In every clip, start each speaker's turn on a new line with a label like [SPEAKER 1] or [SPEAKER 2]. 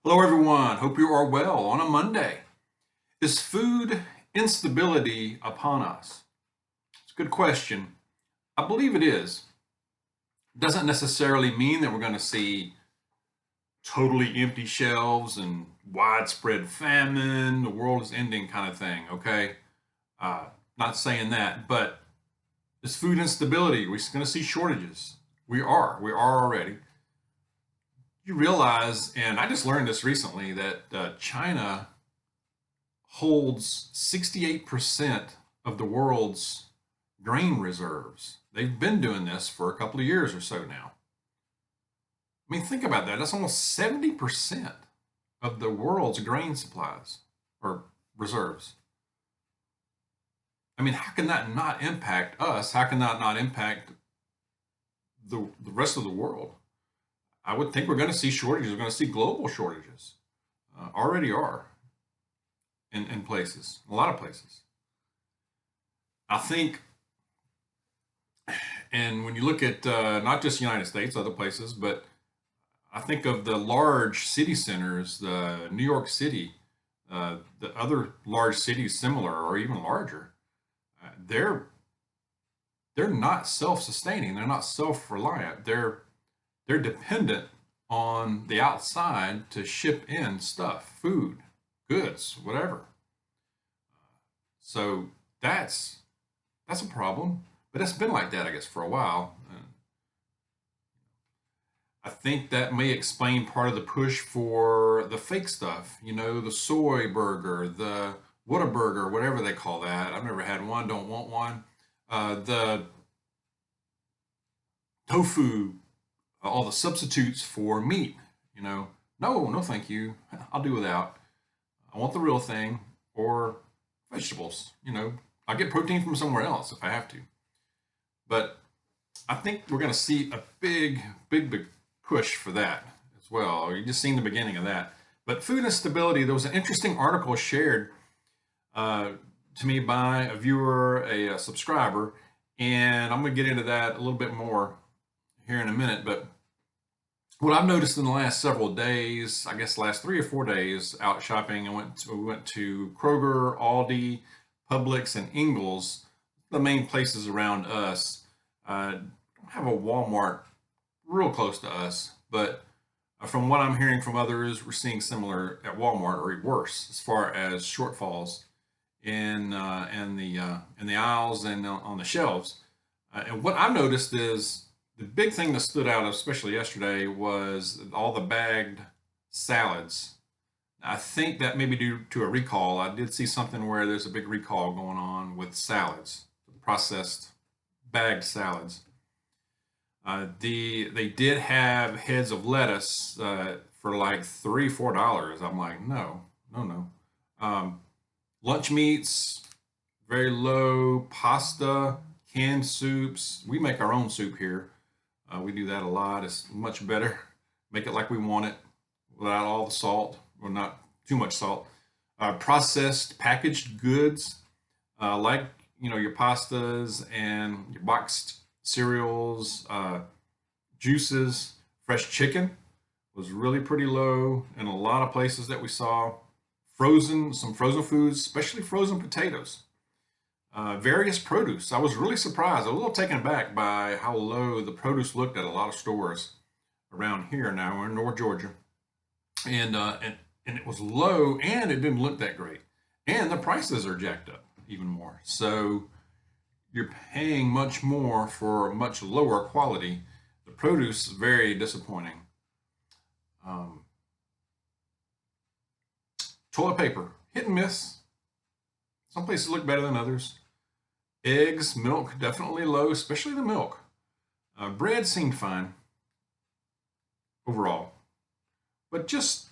[SPEAKER 1] Hello, everyone. Hope you are well on a Monday. Is food instability upon us? It's a good question. I believe it is. Doesn't necessarily mean that we're going to see totally empty shelves and widespread famine, the world is ending kind of thing, okay? Uh, Not saying that, but is food instability? We're going to see shortages. We are already. You realize, and I just learned this recently, that China holds 68% of the world's grain reserves. They've been doing this for a couple of years or so now. I mean, think about that. That's almost 70% of the world's grain supplies or reserves. I mean, how can that not impact us? How can that not impact the rest of the world? I would think we're going to see shortages. We're going to see global shortages. Already are in places, a lot of places. I think, and when you look at not just the United States, other places, but I think of the large city centers, the New York City, the other large cities similar or even larger, they're not self-sustaining. They're not self-reliant. They're dependent on the outside to ship in stuff, food, goods, whatever. So that's a problem. But it's been like that, I guess, for a while. And I think that may explain part of the push for the fake stuff. You know, the soy burger, the Whataburger, whatever they call that. I've never had one, don't want one. The tofu, all the substitutes for meat. You know, no, no, thank you. I'll do without. I want the real thing or vegetables. You know, I get protein from somewhere else if I have to. But I think we're going to see a big push for that as well. You just seen the beginning of that. But food instability, there was an interesting article shared uh, to me by a viewer, a subscriber, and I'm going to get into that a little bit more here in a minute. But what I've noticed in the last several days, I guess the last 3 or 4 days out shopping, we went to Kroger, Aldi, Publix, and Ingles, the main places around us. Don't have a Walmart real close to us, but from what I'm hearing from others, we're seeing similar at Walmart or worse as far as shortfalls in the aisles and on the shelves. And what I've noticed is the big thing that stood out, especially yesterday, was all the bagged salads. I think that may be due to a recall. I did see something where there's a big recall going on with salads, processed bagged salads. They did have heads of lettuce for like $3 or $4. I'm like, no, no, no. Lunch meats, very low. Pasta, canned soups. We make our own soup here. We do that a lot. It's much better. Make it like we want it without all the salt or not too much salt. Processed packaged goods like your pastas and your boxed cereals, juices. Fresh chicken was really pretty low in a lot of places that we saw. Some frozen foods, especially frozen potatoes. Various produce. I was really surprised, a little taken aback by how low the produce looked at a lot of stores around here. Now we're in North Georgia, and it was low, and it didn't look that great, and the prices are jacked up even more. So you're paying much more for much lower quality. The produce is very disappointing. Um, Toilet paper, hit and miss. Some places look better than others. Eggs, milk, definitely low, especially the milk. Bread seemed fine overall, but just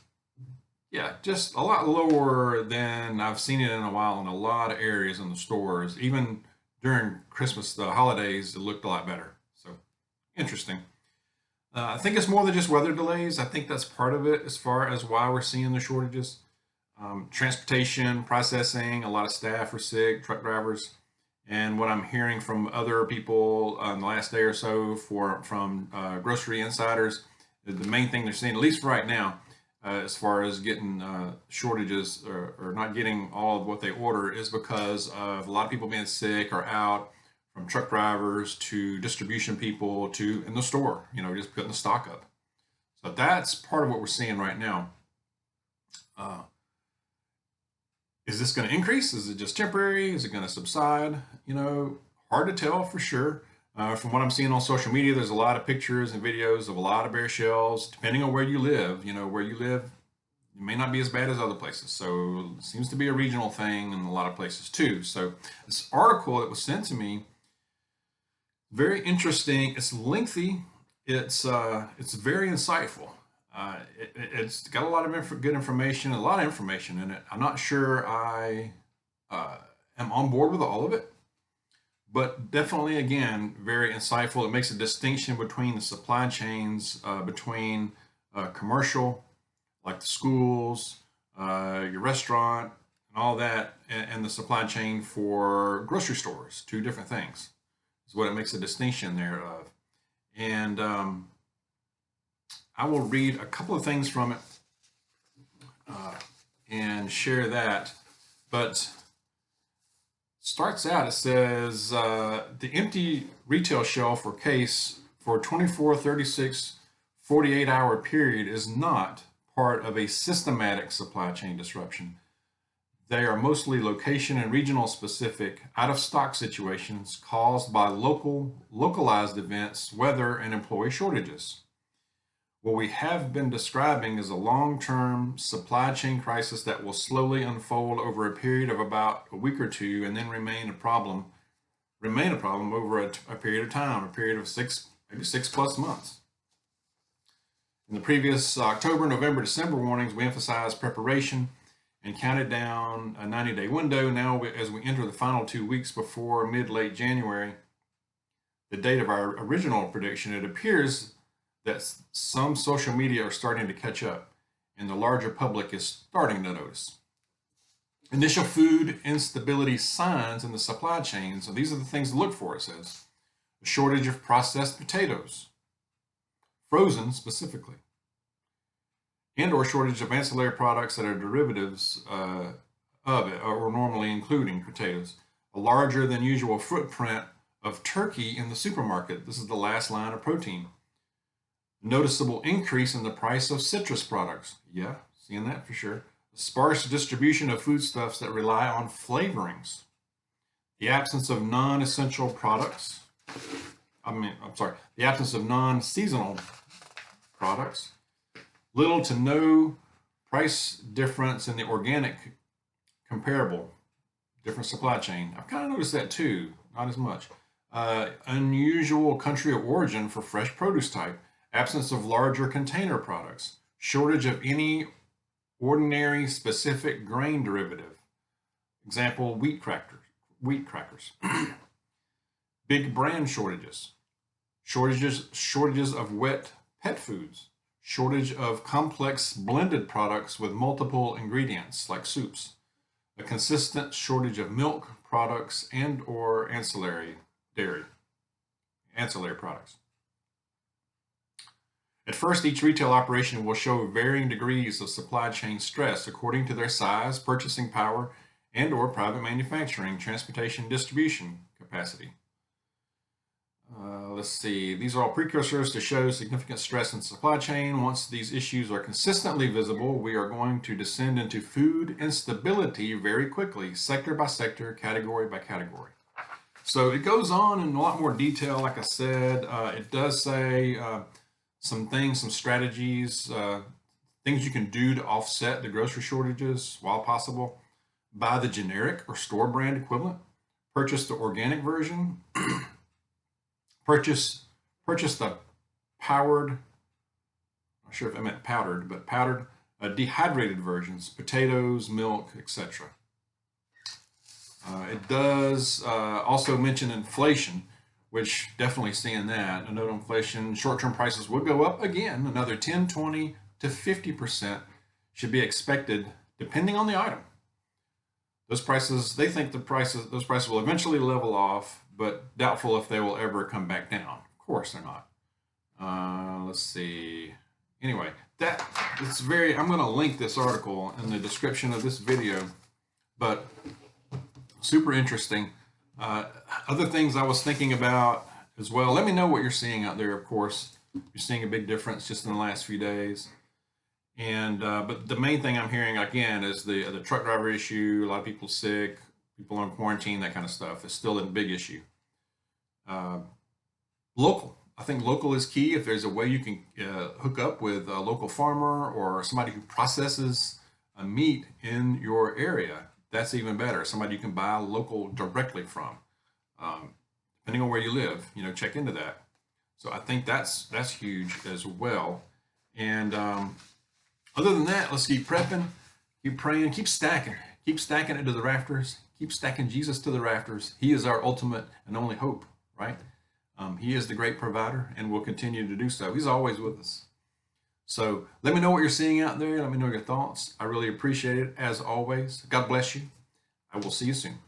[SPEAKER 1] a lot lower than I've seen it in a while in a lot of areas in the stores. Even during Christmas, the holidays, it looked a lot better. So interesting. I think it's more than just weather delays. I think that's part of it as far as why we're seeing the shortages. Transportation, processing, a lot of staff are sick, truck drivers. And what I'm hearing from other people in the last day or so from grocery insiders, the main thing they're seeing, at least right now, as far as getting shortages or not getting all of what they order is because of a lot of people being sick or out, from truck drivers to distribution people to in the store, just putting the stock up. So that's part of what we're seeing right now. Uh, is this going to increase? Is it just temporary? Is it going to subside? Hard to tell for sure. From what I'm seeing on social media, there's a lot of pictures and videos of a lot of bare shelves. Depending on where you live, it may not be as bad as other places. So it seems to be a regional thing in a lot of places too. So this article that was sent to me, very interesting. It's lengthy. It's very insightful. It's got a lot of good information, a lot of information in it. I'm not sure I am on board with all of it, but definitely, again, very insightful. It makes a distinction between the supply chains, between commercial, like the schools, your restaurant, and all that, and the supply chain for grocery stores. Two different things is what it makes a distinction there of. And I will read a couple of things from it and share that. But starts out, it says the empty retail shelf or case for 24, 36, 48-hour period is not part of a systematic supply chain disruption. They are mostly location and regional specific out-of-stock situations caused by localized events, weather, and employee shortages. What we have been describing is a long-term supply chain crisis that will slowly unfold over a period of about a week or two and then remain a problem over a period of time, a period of maybe 6+ months. In the previous October, November, December warnings, we emphasized preparation and counted down a 90-day window. Now, as we enter the final 2 weeks before mid-late January, the date of our original prediction, it appears that some social media are starting to catch up and the larger public is starting to notice. Initial food instability signs in the supply chain. So these are the things to look for, it says. A shortage of processed potatoes, frozen specifically, and or shortage of ancillary products that are derivatives of it, or normally including potatoes. A larger than usual footprint of turkey in the supermarket. This is the last line of protein. Noticeable increase in the price of citrus products. Yeah, seeing that for sure. Sparse distribution of foodstuffs that rely on flavorings. The absence of non-essential products. The absence of non-seasonal products. Little to no price difference in the organic comparable different supply chain. I've kind of noticed that too, not as much. Unusual country of origin for fresh produce type. Absence of larger container products, shortage of any ordinary specific grain derivative. Example, wheat crackers. Big brand shortages. Shortages of wet pet foods. Shortage of complex blended products with multiple ingredients like soups. A consistent shortage of milk products and or ancillary products. At first, each retail operation will show varying degrees of supply chain stress according to their size, purchasing power, and or private manufacturing, transportation, distribution capacity. Let's see. These are all precursors to show significant stress in supply chain. Once these issues are consistently visible, we are going to descend into food instability very quickly, sector by sector, category by category. So it goes on in a lot more detail. Like I said, it does say some strategies, things you can do to offset the grocery shortages while possible. Buy the generic or store brand equivalent. Purchase the organic version. Purchase the powdered, not sure if I meant powdered, but powdered dehydrated versions, potatoes, milk, etc. It does also mention inflation, which definitely seeing that. A note on inflation, short-term prices will go up again, another 10, 20 to 50% should be expected depending on the item. Those prices, they think those prices will eventually level off, but doubtful if they will ever come back down. Of course they're not. Let's see. Anyway, that I'm going to link this article in the description of this video, but super interesting. Other things I was thinking about as well. Let me know what you're seeing out there. Of course, you're seeing a big difference just in the last few days. And but the main thing I'm hearing again is the truck driver issue. A lot of people sick, people on quarantine, that kind of stuff is still a big issue. Local. I think local is key. If there's a way you can hook up with a local farmer or somebody who processes a meat in your area, that's even better. Somebody you can buy local directly from. Depending on where you live, check into that. So I think that's huge as well. And other than that, let's keep prepping, keep praying, keep stacking it to the rafters, keep stacking Jesus to the rafters. He is our ultimate and only hope, right? He is the great provider and will continue to do so. He's always with us. So let me know what you're seeing out there. Let me know your thoughts. I really appreciate it as always. God bless you. I will see you soon.